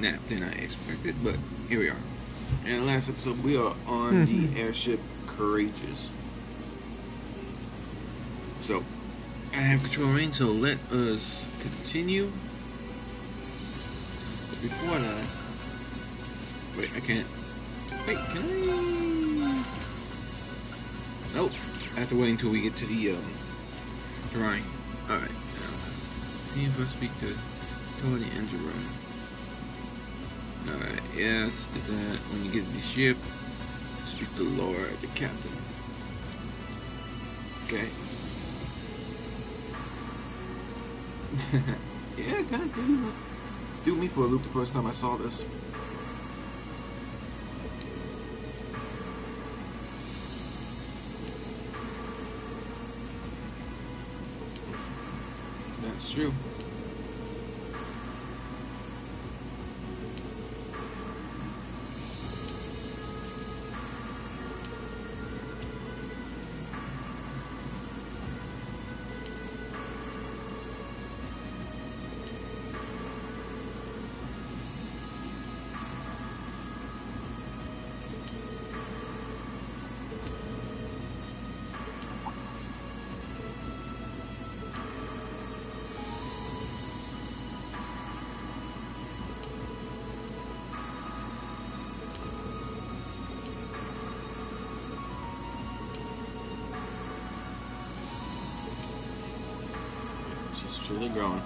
nap than I expected, but here we are. In the last episode, we are on the airship Courageous. So, I have control reign, so let us continue. But before that, wait, I can't. Wait, can I? Nope. I have to wait until we get to the drawing. All right. Can you first speak to the engine room? Alright, yes, do that. When you get to the ship, speak to Laura, the captain. Okay. Yeah, kind of do me for a loop the first time I saw this. That's true. Truly growing.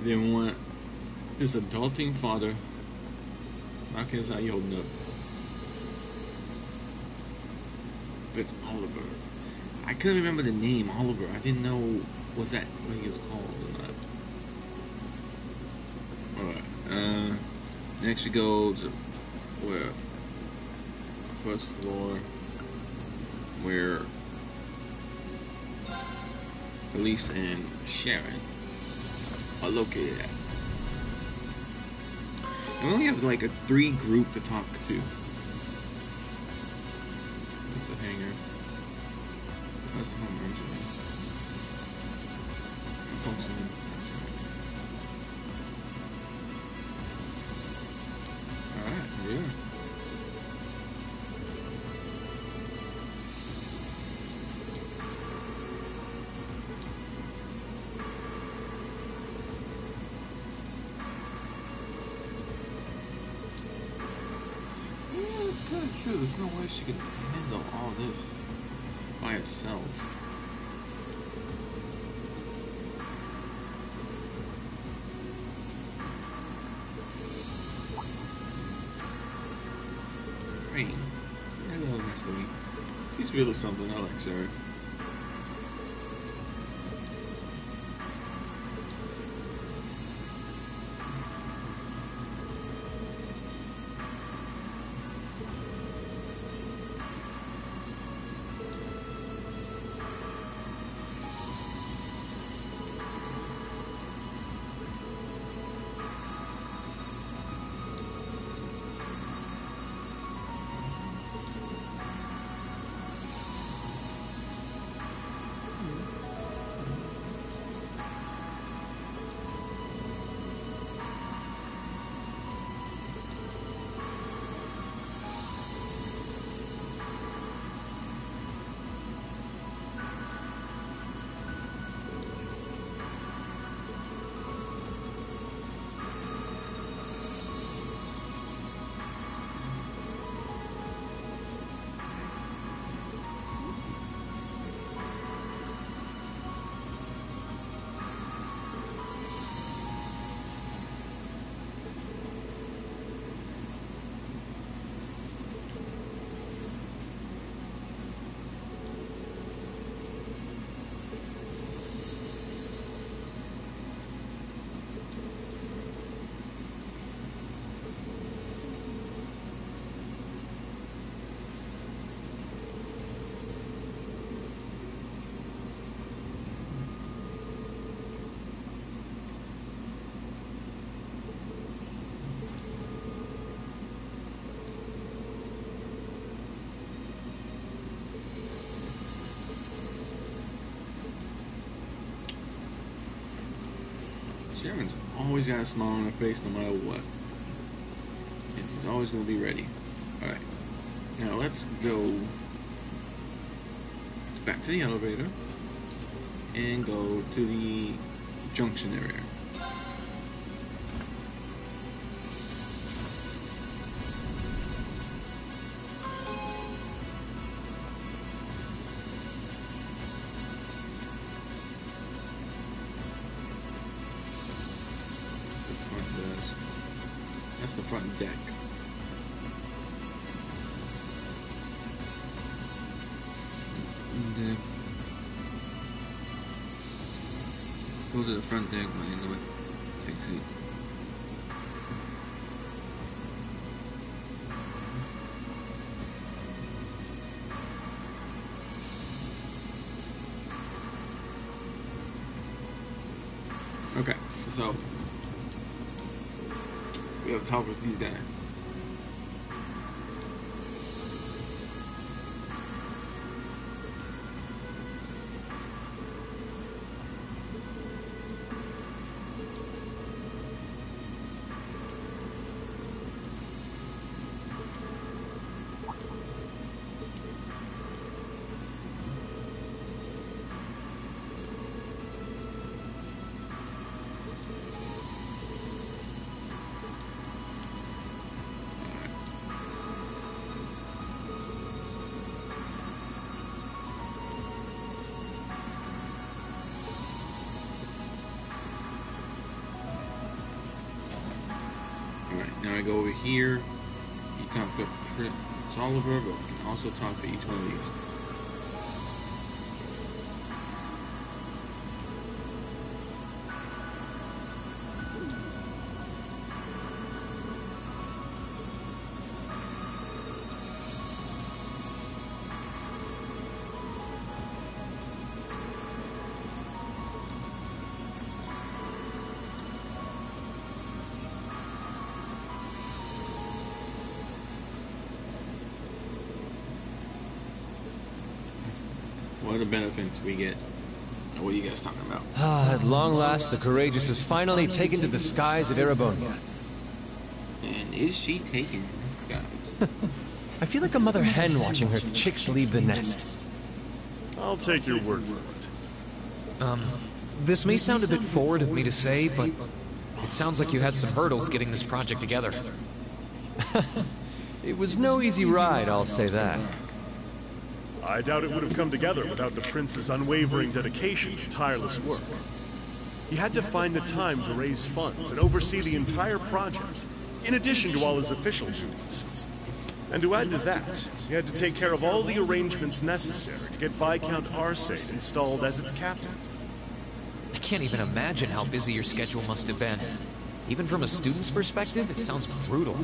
They want this adulting father. Marcus, how you holding up? It's Oliver. I couldn't remember the name, Oliver. I didn't know was that what he was called or not. Alright. Next we go to where? First floor where Elise and Sharon are located at. And we only have like a 3 group to talk to. That's the hangar. That's the home engine. Alright, here we are. True, there's no way she could handle all this by herself. Rain. Hello, Miss Louie. She's really something. I like Sarah. Sharon's always got a smile on her face no matter what. And she's always going to be ready. Alright. Now let's go back to the elevator and go to the junction area. That's the front deck. And, go to the front deck when you know it. Exit. Okay, so we have to talk with these guys. Alright, now I go over here. You talk to Prince Oliver, but you can also talk to each one of these. What are the benefits we get? What are you guys talking about? At long last, the Courageous is finally taken to the skies of Erebonia. And is she taking skies? I feel like a mother hen watching her chicks leave the nest. I'll take your word for it. This may sound a bit forward of me to say, but it sounds like you had some hurdles getting this project together. It was no easy ride, I'll say that. I doubt it would have come together without the Prince's unwavering dedication and tireless work. He had to find the time to raise funds and oversee the entire project, in addition to all his official duties. And to add to that, he had to take care of all the arrangements necessary to get Viscount Arcade installed as its captain. I can't even imagine how busy your schedule must have been. Even from a student's perspective, it sounds brutal.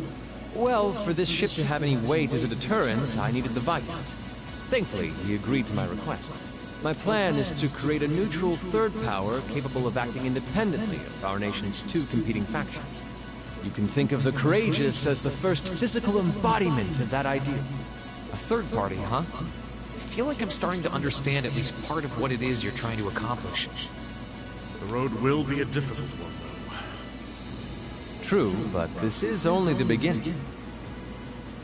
Well, for this ship to have any weight as a deterrent, I needed the Viscount. Thankfully, he agreed to my request. My plan is to create a neutral third power capable of acting independently of our nation's two competing factions. You can think of the Courageous as the first physical embodiment of that ideal. A third party, huh? I feel like I'm starting to understand at least part of what it is you're trying to accomplish. The road will be a difficult one, though. True, but this is only the beginning.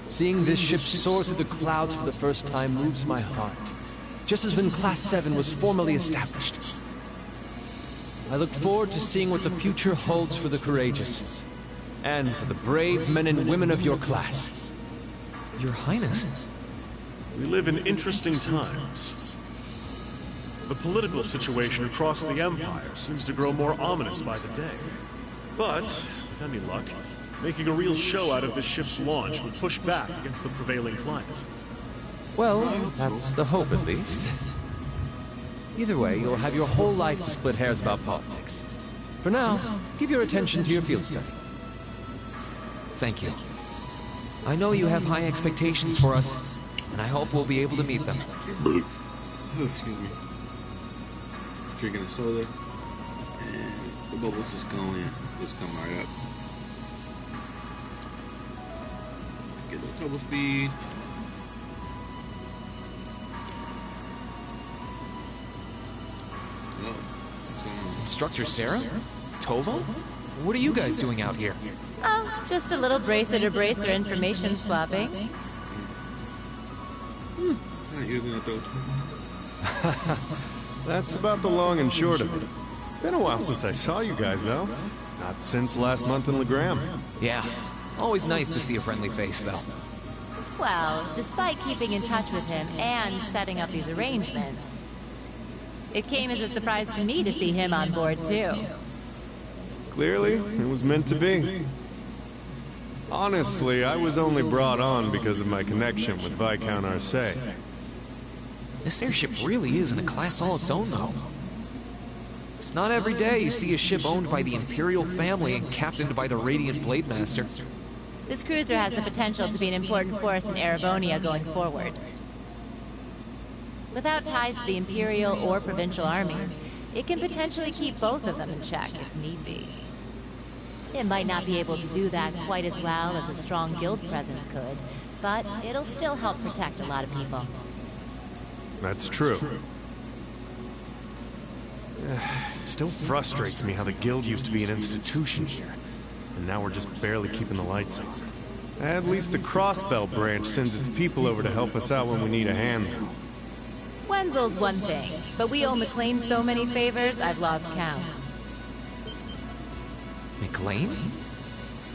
Seeing this ship soar through the clouds for the first time moves my heart, just as when Class 7 was formally established. I look forward to seeing what the future holds for the Courageous, and for the brave men and women of your class. Your Highness? We live in interesting times. The political situation across the Empire seems to grow more ominous by the day. But, with any luck, making a real show out of this ship's launch will push back against the prevailing climate. Well, that's the hope at least. Either way, you'll have your whole life to split hairs about politics. For now, give your attention to your field study. Thank you. I know you have high expectations for us, and I hope we'll be able to meet them. Oh, excuse me. Drinking a soda, and the bubbles just come right up. Get the double speed. Oh, what's going on? Instructor Sarah? Tova? What are you guys doing out here? Oh, just a little bracer-to-bracer information swapping. Not using it though. That's about the long and short of it. Been a while since I saw you guys, though. Not since last month in Legram. Yeah, always nice to see a friendly face, though. Well, despite keeping in touch with him and setting up these arrangements, it came as a surprise to me to see him on board, too. Clearly, it was meant to be. Honestly, I was only brought on because of my connection with Viscount Arcee. This airship really is in a class all its own, though. It's not every day you see a ship owned by the Imperial family and captained by the Radiant Blade Master. This cruiser has the potential to be an important force in Erebonia going forward. Without ties to the Imperial or Provincial armies, it can potentially keep both of them in check if need be. It might not be able to do that quite as well as a strong guild presence could, but it'll still help protect a lot of people. That's true. It still frustrates me how the guild used to be an institution here, and now we're just barely keeping the lights on. At least the Crossbell branch sends its people over to help us out when we need a hand, though. Wenzel's one thing, but we owe McLean so many favors, I've lost count. McLean?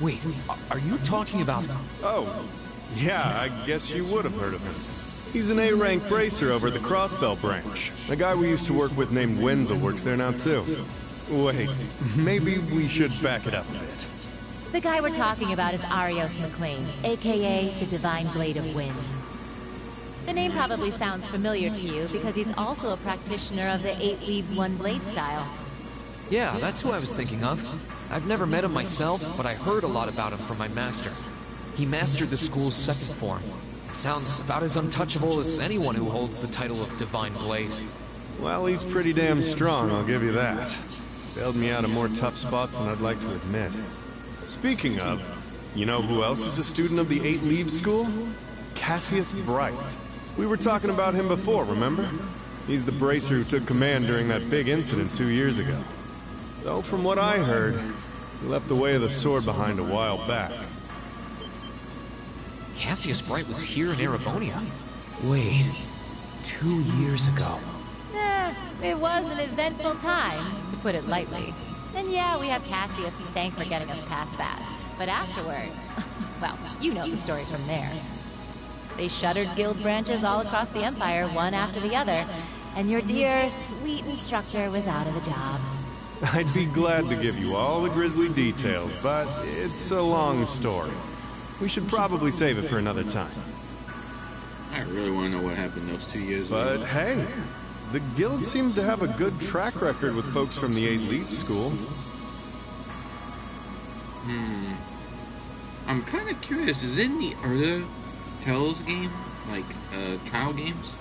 Wait, are you talking about... Oh, yeah, I guess you would have heard of him. He's an A-rank bracer over at the Crossbell branch. A guy we used to work with named Wenzel works there now, too. Wait, maybe we should back it up a bit. The guy we're talking about is Arios McLean, aka the Divine Blade of Wind. The name probably sounds familiar to you because he's also a practitioner of the 8 Leaves 1 Blade style. Yeah, that's who I was thinking of. I've never met him myself, but I heard a lot about him from my master. He mastered the school's second form. It sounds about as untouchable as anyone who holds the title of Divine Blade. Well, he's pretty damn strong, I'll give you that. Bailed me out of more tough spots than I'd like to admit. Speaking of, you know who else is a student of the 8 Leaves School? Cassius Bright. We were talking about him before, remember? He's the bracer who took command during that big incident 2 years ago. Though from what I heard, he left the way of the sword behind a while back. Cassius Bright was here in Erebonia. Wait, 2 years ago. It was an eventful time, to put it lightly. And yeah, we have Cassius to thank for getting us past that. But afterward, well, you know the story from there. They shuttered guild branches all across the Empire, one after the other, and your dear, sweet instructor was out of a job. I'd be glad to give you all the grisly details, but it's a long story. We should probably save it for another time. I really want to know what happened those 2 years ago. But hey, the guild seems to have a good track record with folks from the 8 Leaves School. I'm kind of curious, is it in the other Tales game? Like, trial games?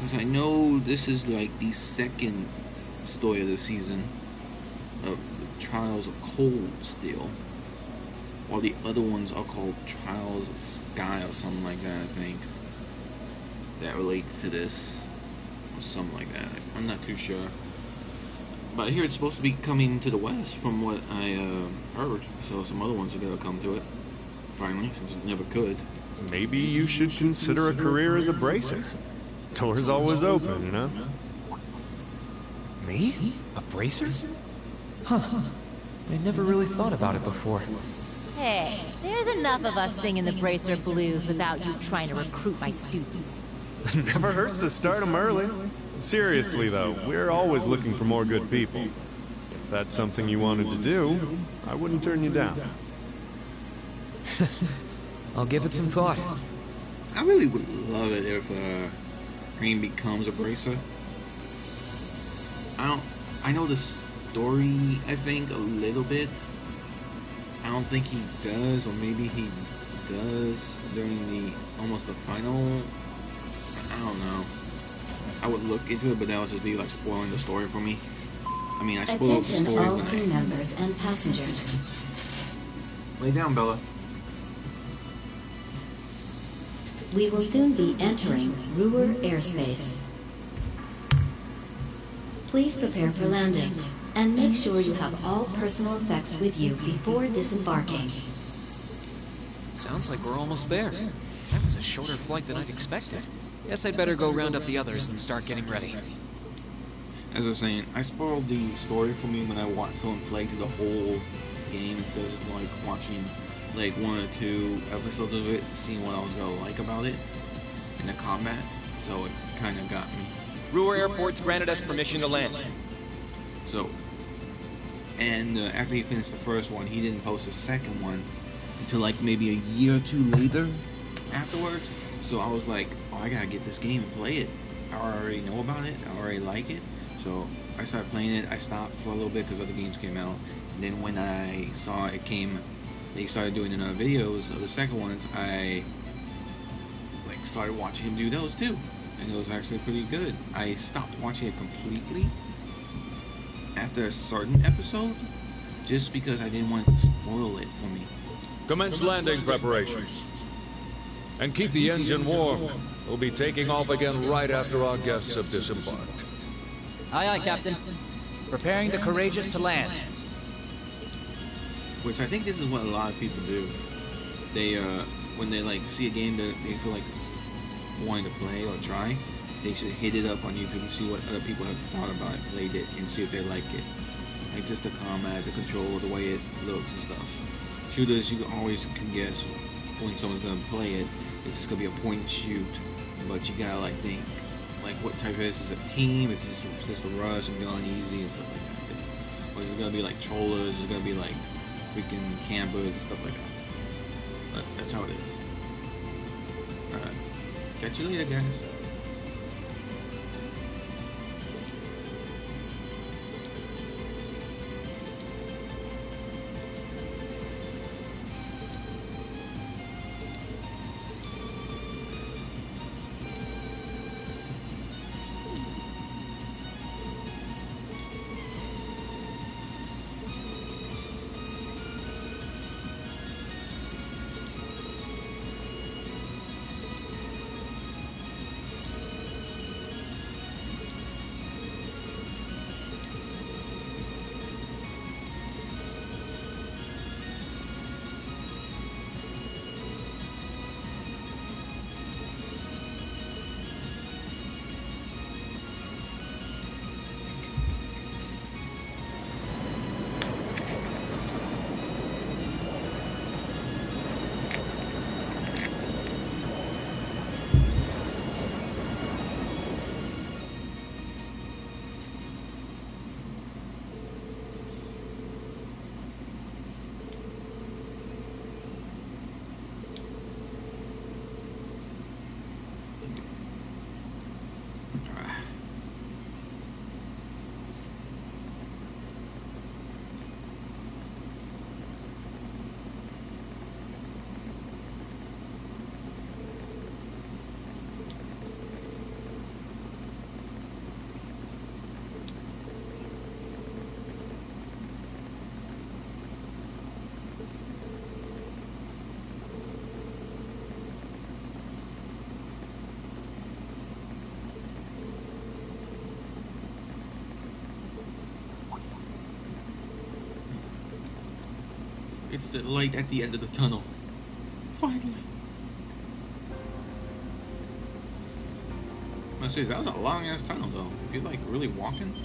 Because I know this is like the second story of the season of the Trials of Cold Steel. While the other ones are called Trials of Sky or something like that, I think. That relate to this. Or something like that. I'm not too sure. But I hear it's supposed to be coming to the west from what I heard. So some other ones are going to come to it. Finally, since it never could. Maybe you should consider a career as a bracer. Door's always open, you know? Me? A bracer? Huh. I never really thought about it before. Hey, there's enough of us singing the Bracer Blues without you trying to recruit my students. Never hurts to start them early. Seriously, though, we're always looking for more good people. If that's something you wanted to do, I wouldn't turn you down. I'll give it some thought. I really would love it if Crane becomes a bracer. I know the story, I think, a little bit. I don't think he does, or maybe he does during almost the final. I don't know. I would look into it, but that would just be like spoiling the story for me. I mean, I spoiled the Attention story all when crew members and passengers. Lay down, Bella. We will soon be entering Ruhr airspace. Please prepare for landing, and make sure you have all personal effects with you before disembarking. Sounds like we're almost there. That was a shorter flight than I'd expected. Guess I'd better go round up the others and start getting ready. As I was saying, I spoiled the story for me when I watched someone play through the whole game instead of just like watching like 1 or 2 episodes of it, seeing what I was gonna like about it in the combat. So it kind of got me. Ruhr Airport's granted us permission to land. So, and after he finished the first one, he didn't post the second one until like maybe a year or 2 later afterwards. So I was like, oh, I gotta get this game and play it. I already know about it. I already like it. So I started playing it. I stopped for a little bit because other games came out. And then when I saw it came, they started doing another videos of the second ones. I like started watching him do those too, and it was actually pretty good. I stopped watching it completely after a certain episode, just because I didn't want to spoil it for me. Commence landing preparations. And keep the engine warm. We'll be taking off again right after our guests have disembarked. Aye, aye, Captain. Preparing the Courageous to land. Which I think this is what a lot of people do. They, when they like see a game that they feel like wanting to play or try, they should hit it up on YouTube and see what other people have thought about it, played it, and see if they like it. Like just the combat, the control, the way it looks and stuff. Shooters, you always can guess when someone's gonna play it. It's just gonna be a point and shoot, but you gotta like think, like what type of is this a team? Is this just a rush and going easy and stuff like that? Or is it gonna be like trollers? Is it gonna be like freaking campers and stuff like that? But that's how it is. Alright. Catch you later, guys. It's the light at the end of the tunnel. Finally. I say that was a long ass tunnel though. If you're like really walking,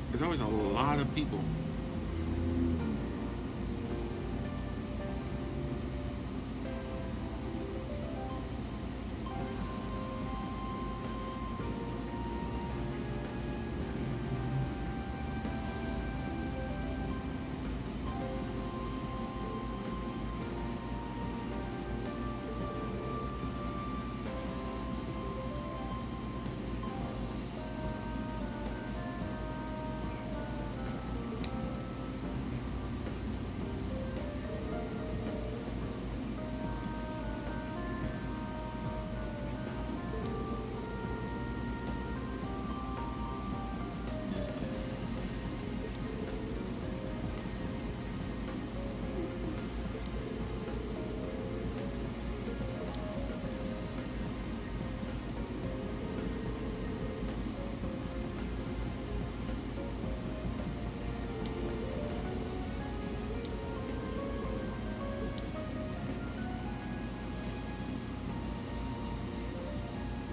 there's always a lot of people.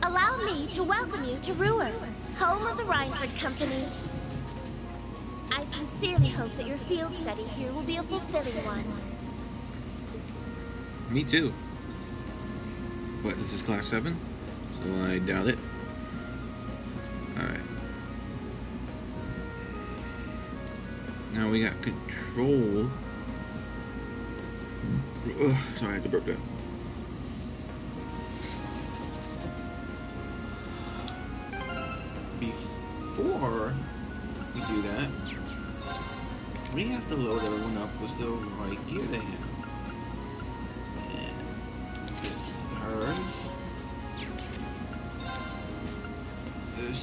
Allow me to welcome you to Ruhr, home of the Reinford Company. I sincerely hope that your field study here will be a fulfilling one. Me too. What, this is Class 7? So I doubt it. Alright. Now we got control. Ugh, sorry, I had to burp that. Before we do that, we have to load everyone up with the right gear they have. And this hers. This.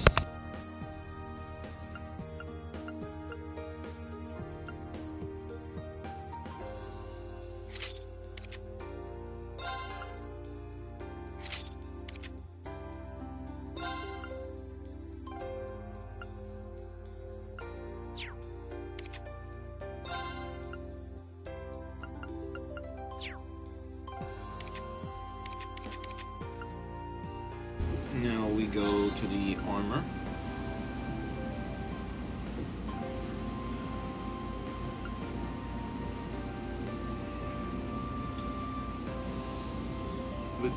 Now we go to the armor. Which,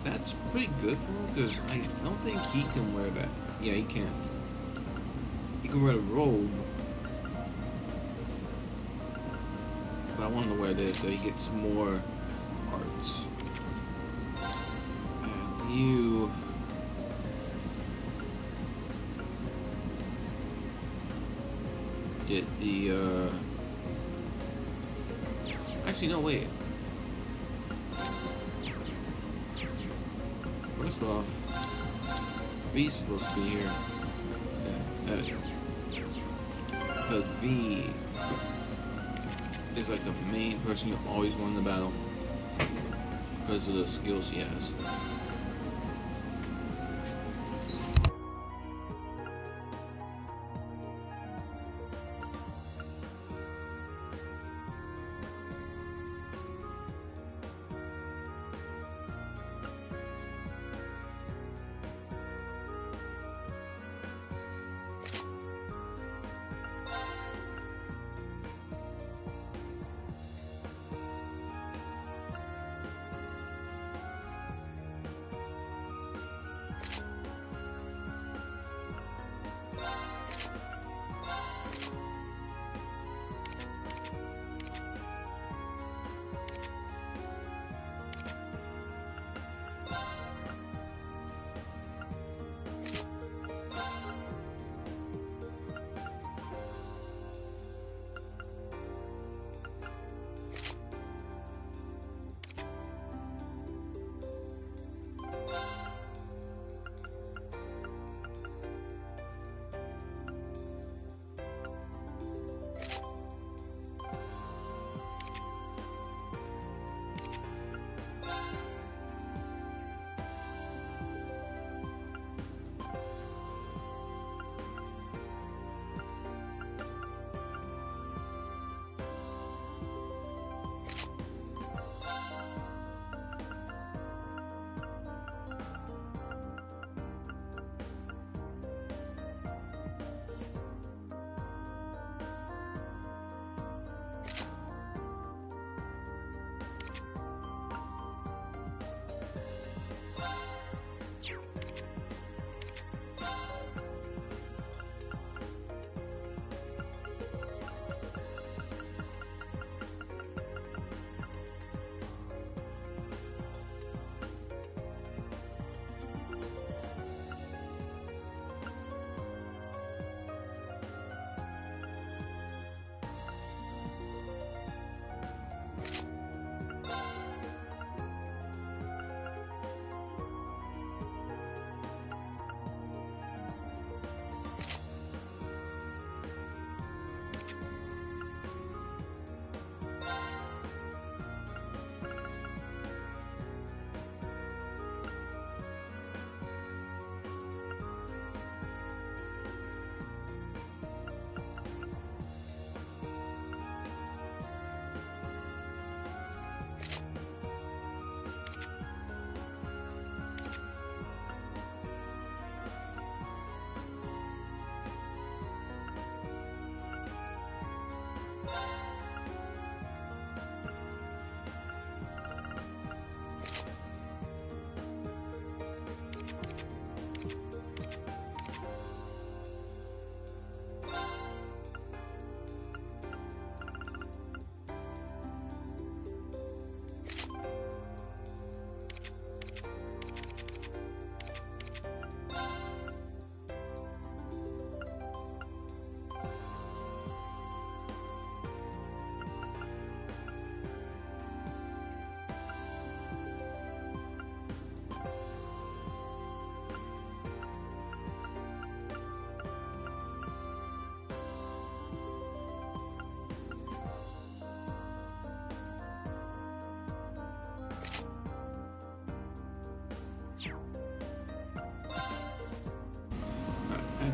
that's pretty good for him, because I don't think he can wear that. Yeah, he can't. He can wear a robe. But I want him to wear this so he gets more parts. You get the actually no, wait. First off, V's supposed to be here. Because V is like the main person you always won the battle because of the skills he has.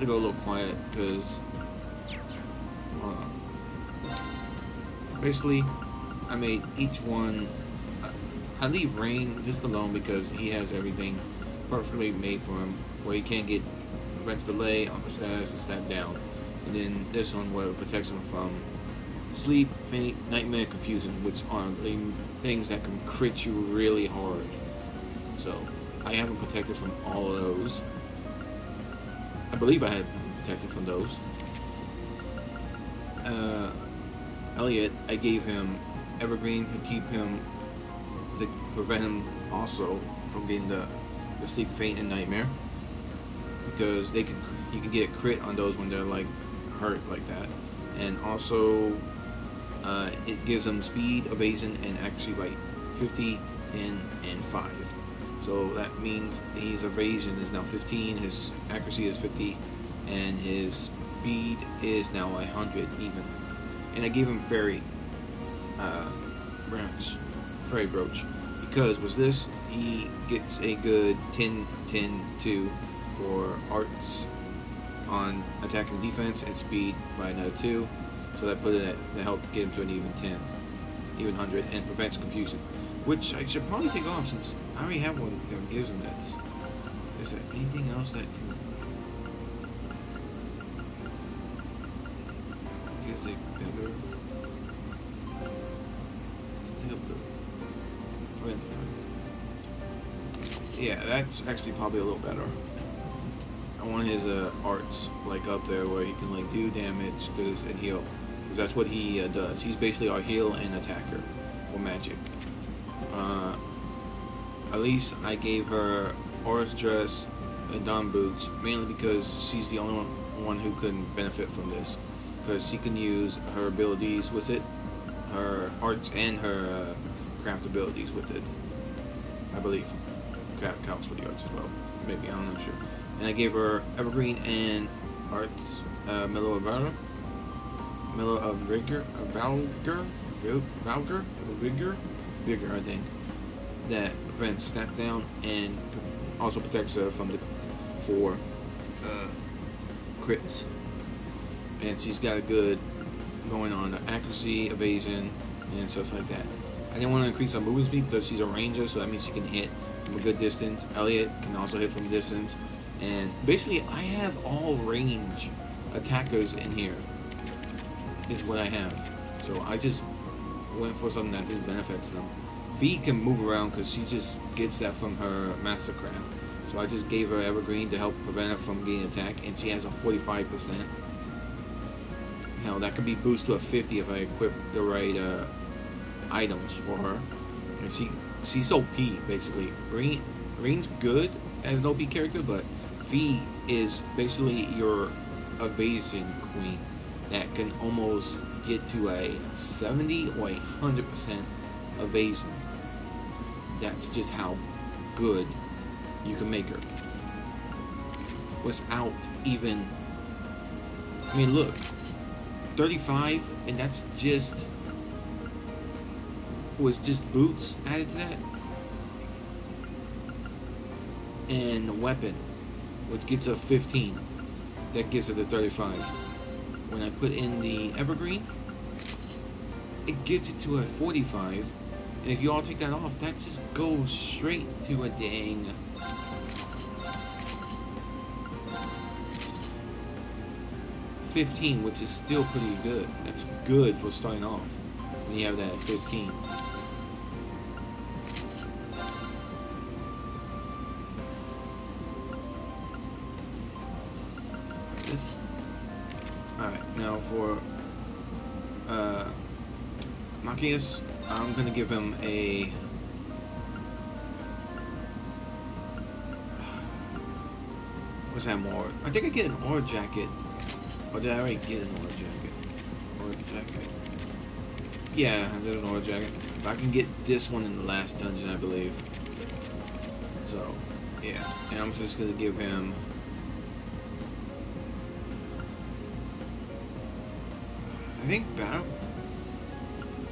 have to go a little quiet because basically I made each one. I leave Rain just alone because he has everything perfectly made for him, where he can't get prevents delay on the status and stat down. And then this one where it protects him from sleep, faint, nightmare, confusion, which are the things that can crit you really hard. So I have him protected from all of those. I believe I had protected from those. Elliot, I gave him Evergreen to keep him, to prevent him also from getting the sleep, faint, and nightmare, because you can get a crit on those when they're like hurt like that. And also it gives him speed, evasion, and accuracy by 50, 10, and 5. So that means his evasion is now 15, his accuracy is 50, and his speed is now 100 even. And I gave him Fairy Brooch, because with this he gets a good 10, 10, 2 for arts on attack and defense, and speed by another 2. So that put it at, that helped get him to an even 10, even 100, and prevents confusion, which I should probably take off since I already have one that gives him that. Is there anything else that can gives it better? Yeah, that's actually probably a little better. I want his arts like up there where he can like do damage and heal, because that's what he does. He's basically our heal and attacker for magic. Elise, I gave her Aura's dress and Dawn boots mainly because she's the only one who can benefit from this, because she can use her abilities with it, her arts and her craft abilities with it. I believe craft counts for the arts as well. Maybe, I'm not sure. And I gave her Evergreen and arts, Mellow of Valor, Mellow of Vigor, Vigor, I think, that prevents snap down and also protects her from the 4 crits. And she's got a good going on accuracy, evasion, and stuff like that. I didn't want to increase her movement speed because she's a ranger, so that means she can hit from a good distance. Elliot can also hit from distance. And basically, I have all range attackers in here, is what I have. So I just went for something that just benefits them. V can move around because she just gets that from her Mastercraft. So I just gave her Evergreen to help prevent her from getting attacked, and she has a 45%. Hell, that could be boosted to a 50 if I equip the right items for her. And she's OP basically. Green's good as an OP character, but V is basically your evasion queen that can almost get to a 70 or 100% evasion. That's just how good you can make her without even, I mean, look, 35, and that's just boots added to that, and weapon, which gets a 15, that gives it a 35. When I put in the Evergreen, it gets it to a 45, and if you all take that off, that just goes straight to a dang 15, which is still pretty good. That's good for starting off when you have that at 15. Alright, now for Machias, I'm gonna give him a what's that more? I think I get an Aura jacket. Or did I already get an Aura jacket? Aura jacket. Yeah, there's an Aura jacket. But I can get this one in the last dungeon, I believe. So, yeah. And I'm just gonna give him I think Battle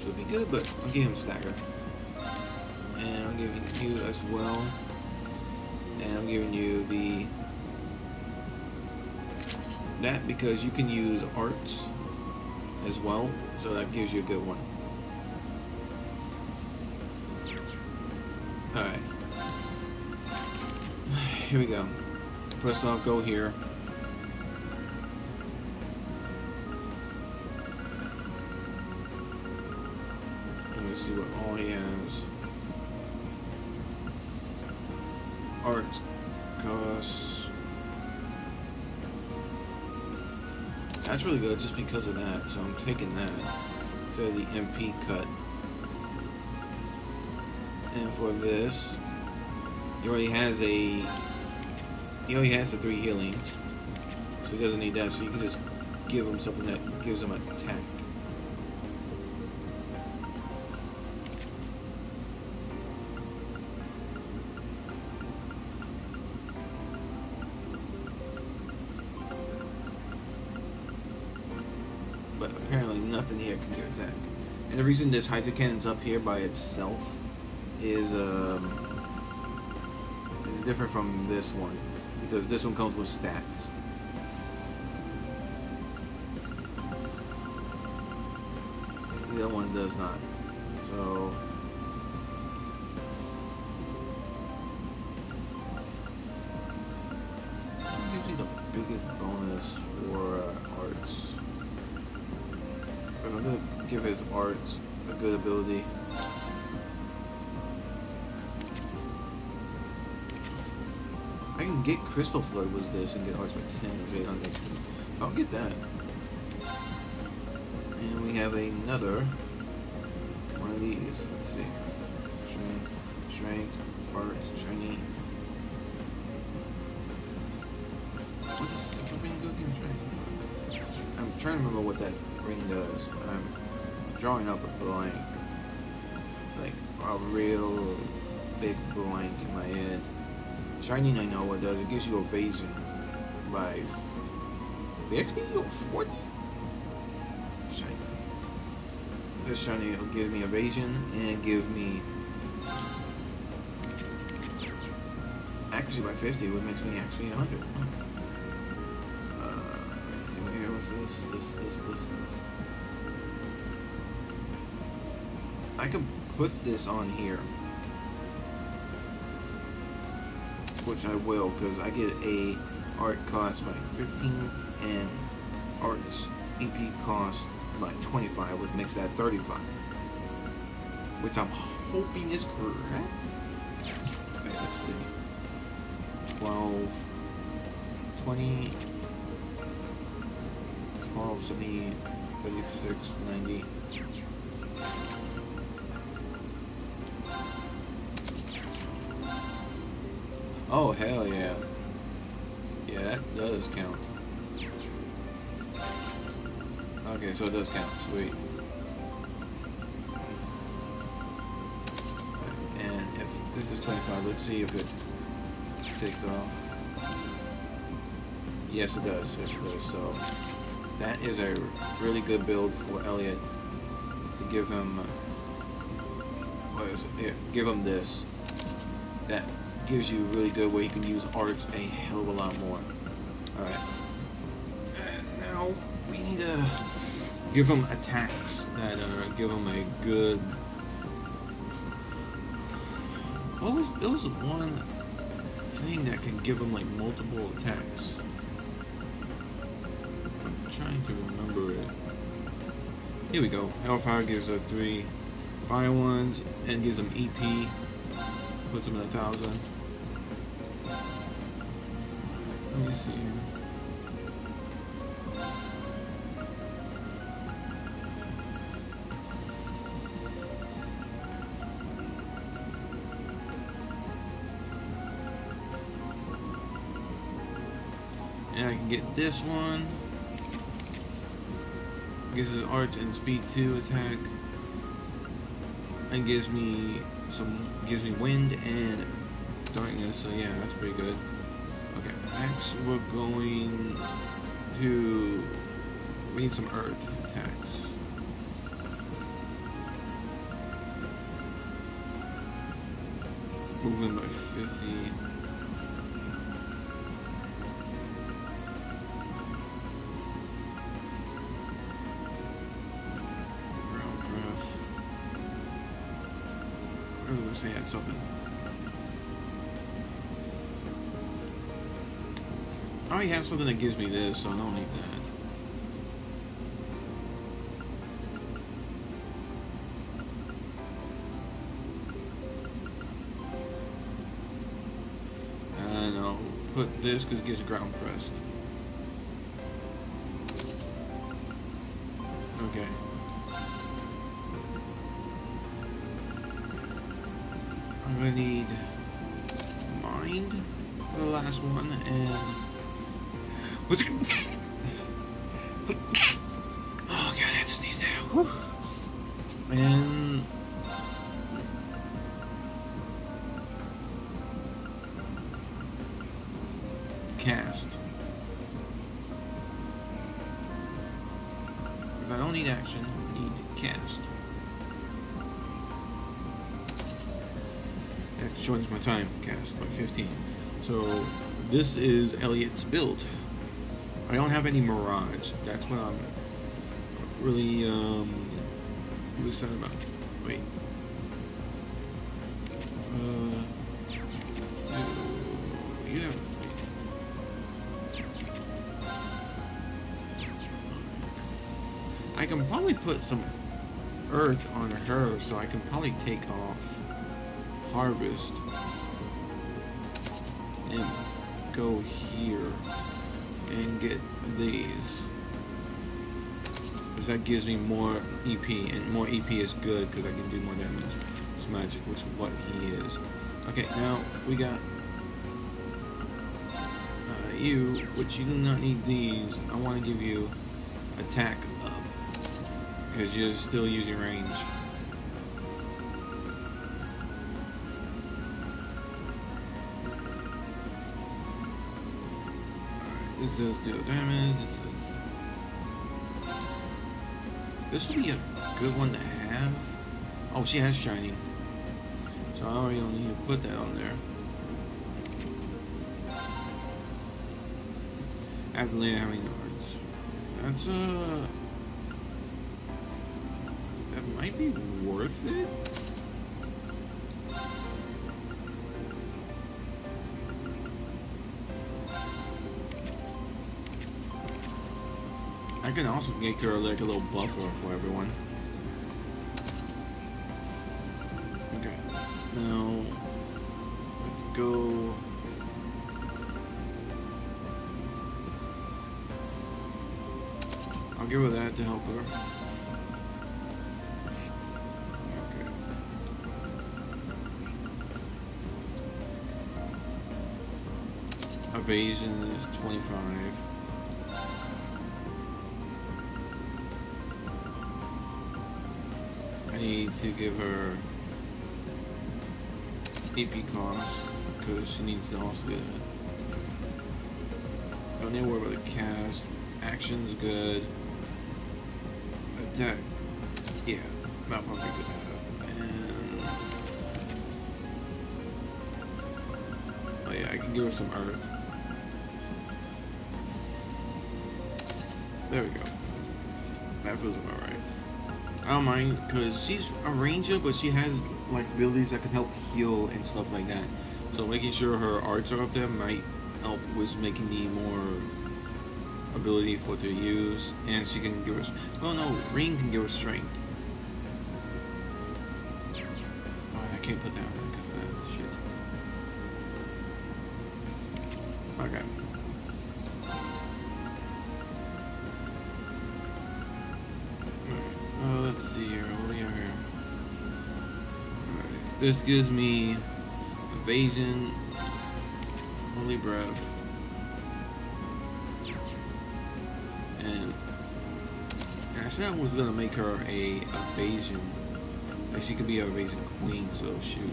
should be good, but I'll give him Stagger. And I'm giving you as well. And I'm giving you the that because you can use arts as well, so that gives you a good one. Alright. Here we go. First off, go here. Let me see what all he has. Arts costs. That's really good just because of that, so I'm taking that instead of the MP cut. And for this, he already has the 3 healings, so he doesn't need that, so you can just give him something that gives him attack. But apparently nothing here can give attack. And the reason this Hydra Cannon's up here by itself is different from this one, because this one comes with stats. The other one does not. So what gives me the biggest bonus for arts? I'm gonna give his arts a good ability. I can get Crystal Flood with this and get arts with 10 or 800. I'll get that. And we have another one of these. Let's see. Strength, arts, shiny. What's the ring go against strength? I'm trying to remember what that ring does. I'm drawing up a blank. Like a real big blank in my head. Shining, I know what it does. It gives you evasion by 50 or 40? Shiny. This shiny will give me evasion and give me accuracy by 50, which makes me actually 100. Let's see what here was this. I could put this on here. Which I will, because I get a art cost by 15 and arts EP cost by 25, which makes that 35. Which I'm hoping is correct. Okay, let's see. 12, 20, 12, 70, 36, 90. Oh, hell yeah. Yeah, that does count. Okay, so it does count. Sweet. And if this is 25, let's see if it takes off. Yes, it does. Yes, it does. So, that is a really good build for Elliot to give him. What is it? Yeah, give him this. That gives you really good where you can use arts a hell of a lot more. Alright. And now we need to give him attacks that give him a good. There was one thing that can give him like multiple attacks. I'm trying to remember it. Here we go. Hellfire gives a 3 fire ones and gives him EP. Puts him at 1,000. Let me see here. And I can get this one. Gives us arts and speed 2 attack. And gives me wind and darkness, so yeah, that's pretty good. Okay, next we're going to, we need some earth attacks. Movement by 50. must have had something. I already have something that gives me this, so I don't need that. And I'll put this because it gives ground pressed. Okay. I'm gonna need mind for the last one, and what's it? Oh god, I have to sneeze now. Whew. And cast. If I don't need action, I need cast. That shortens my time cast by 15. So this is Elliot's build. I don't have any Mirage. That's what I'm really excited about. Wait. You have. I can probably put some earth on her, so I can probably take off harvest and go here and get these, because that gives me more EP, and more EP is good because I can do more damage. It's magic, which is what he is. Okay, now we got you, which you do not need these. I want to give you attack up because you're still using range. This does deal damage. This would be a good one to have. Oh, she has shiny, so I already don't need to put that on there. Avalanche having yards. That's that might be worth it. I can also make her like a little buffer for everyone. Okay, now let's go. I'll give her that to help her. Okay. Evasion is 25. I need to give her AP cost because she needs to also do that. Don't need to worry about the cast. Action's good. Attack. Yeah, Malfunction could have. And oh yeah, I can give her some earth. There we go. That feels about right. I don't mind because she's a ranger, but she has like abilities that can help heal and stuff like that. So making sure her arts are up there might help with making me more ability for her to use, and she can give us. Oh no, Ring can give us strength. Oh, I can't put that on because of that shit. Okay. Let's see here. What do we have here? Alright. This gives me evasion, holy breath. And I said I was gonna make her a evasion. Like she could be an evasion queen, so shoot.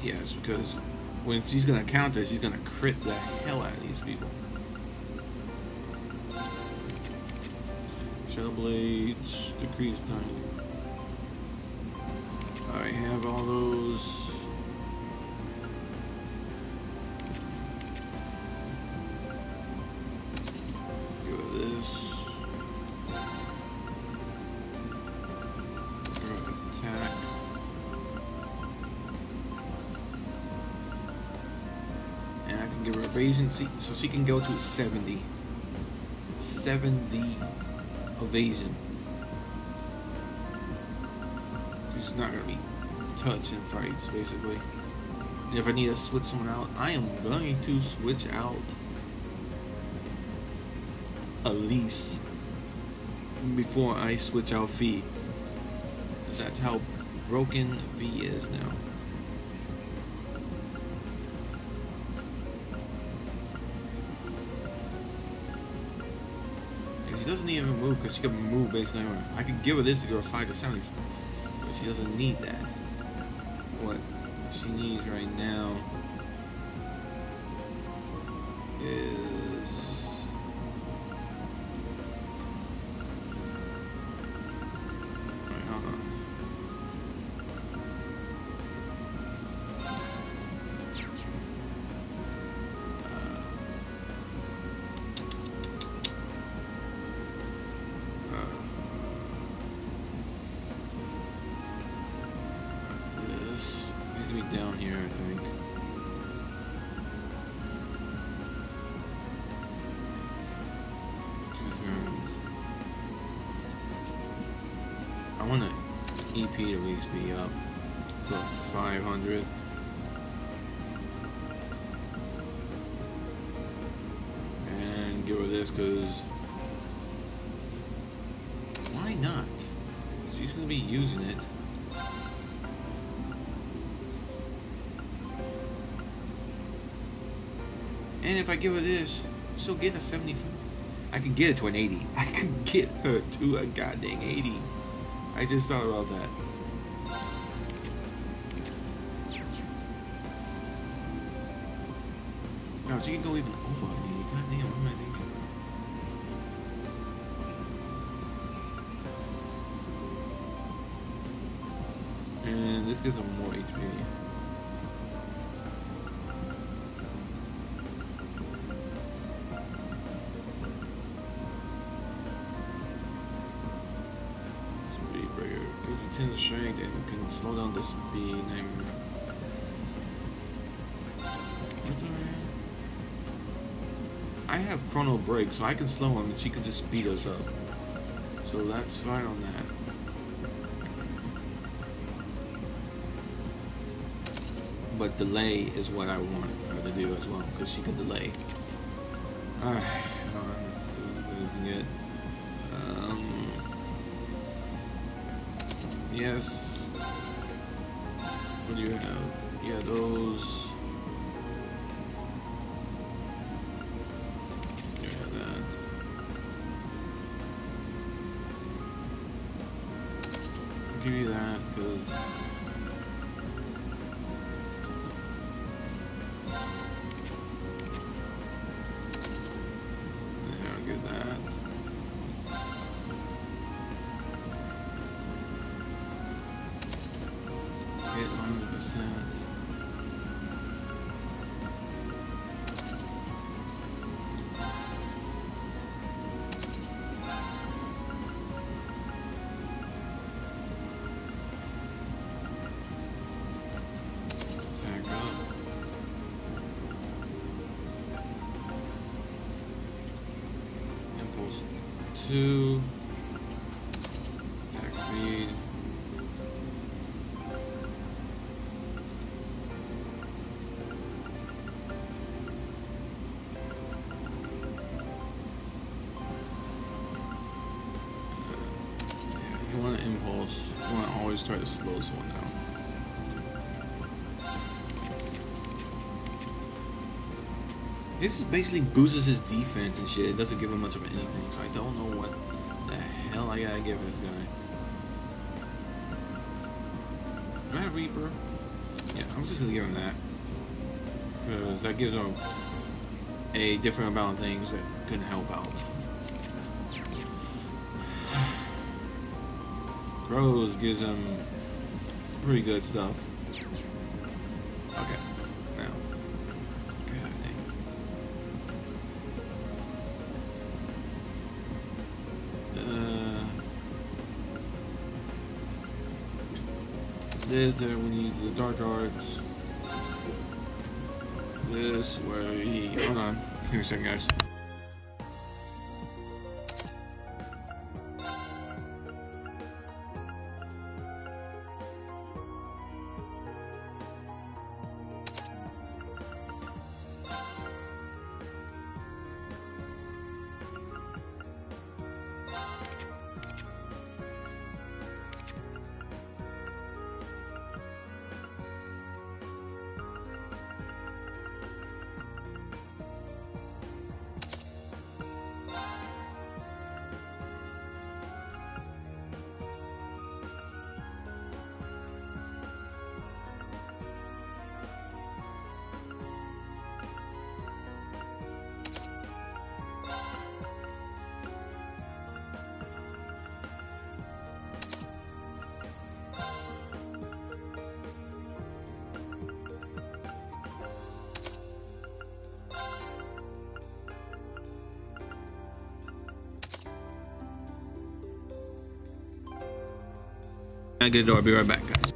Yes, because when she's gonna counter, she's gonna crit the hell out of these people. Shadow blades, decrease time. I have all those. Go with this. evasion, so she can go to 70. 70 evasion. She's not gonna be touched in fights, basically. And if I need to switch someone out, I am going to switch out Elise before I switch out V. That's how broken V is now. And she doesn't even move because she can move basically anywhere. I could give her this to go 5 to 70, but she doesn't need that. What she needs right now is down here, I think. I want to EP to at least be up to 500. And give her this because why not? She's going to be using it. And if I give her this, she'll get a 75. I could get it to an 80. I could get her to a goddamn 80. I just thought about that. No, she can go even over me. Goddamn, what am I thinking? And this gives her more HP. Strength and can slow down the speed. I have chrono break, so I can slow him and she can just speed us up. So that's fine on that. But delay is what I want her to do as well, because she can delay. Alright, good. Yes. What do you have? Yeah, those. You have that. I'll give you that because. Yeah, I'll give that. Hit 100%. Back up. Impulse 2. Attack speed. You want an impulse. You want to always try to slow someone down. This is basically boosts his defense and shit. It doesn't give him much of anything, so I don't know what the hell I gotta give this guy. Do I have Reaper? Yeah, I'm just gonna give him that. Because that gives him a different amount of things that can help out. Rose gives him pretty good stuff. Okay, now. God dang. There we need the Dark Arts. this way. Hold on. Give me a second, guys. I get a door. I'll be right back, guys.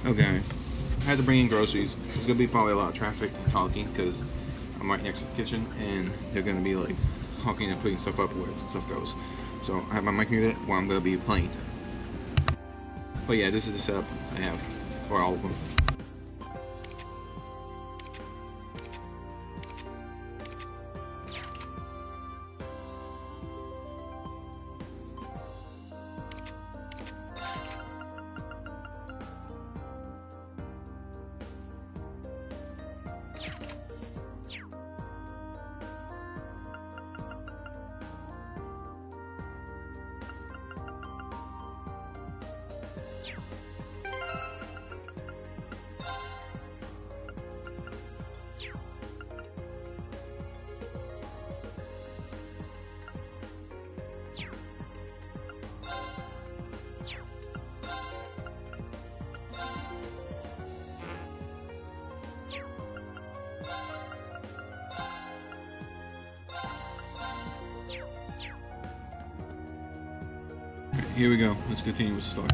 Okay, I had to bring in groceries. There's gonna be probably a lot of traffic and talking because I'm right next to the kitchen, and they're gonna be like honking and putting stuff up where stuff goes. So I have my mic muted where I'm gonna be playing. But yeah, this is the setup I have for all of them. Here we go. Let's continue with the story.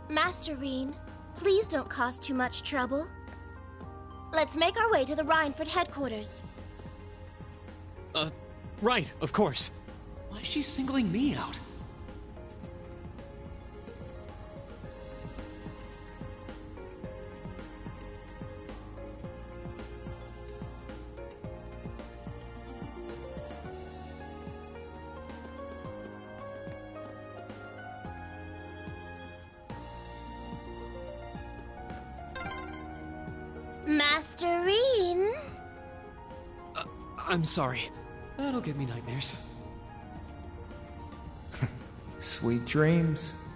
Master Rean, please don't cause too much trouble. Let's make our way to the Rhineford headquarters. Right, of course. Why is she singling me out? Master Rean? I'm sorry. That'll give me nightmares. Sweet dreams.